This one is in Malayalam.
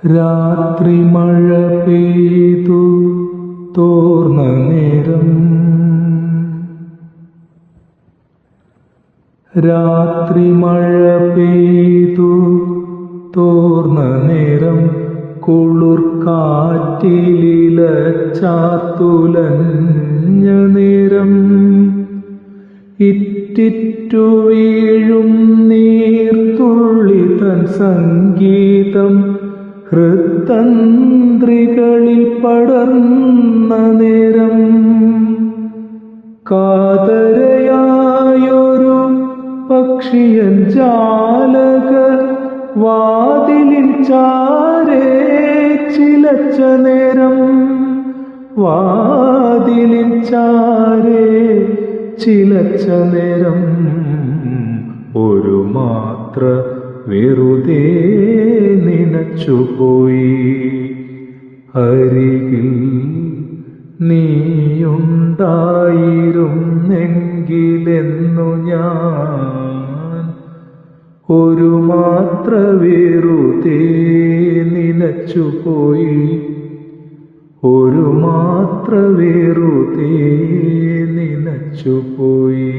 രാത്രി മഴ പെയ്തു തോർന്ന നേരം, രാത്രി മഴ പെയ്തു തോർന്ന നേരം, കുളിർ കാറ്റിലില ചാർത്തുലഞ്ഞ നേരം, ഇറ്റിറ്റു വീഴും നീർത്തുള്ളി തൻ സംഗീതം ഹൃത്തന്ത്രികളിൽ പടർന്ന നേരം, കാതരയായൊരു പക്ഷിയൻ ജാലക വാതിലിൻ ചാരേ ചിലച്ച നേരം, വാതിലിൻ ചാരേ ചിലച്ച നേരം, ഒരു മാത്ര വെറുതെ നനച്ചുപോയി. അരികിൽ നീയുണ്ടായിരുന്നെങ്കിലെന്നു ഞാൻ ഒരു മാത്ര വെറുതെ നനച്ചുപോയി, ഒരു മാത്ര വെറുതെ നനച്ചുപോയി.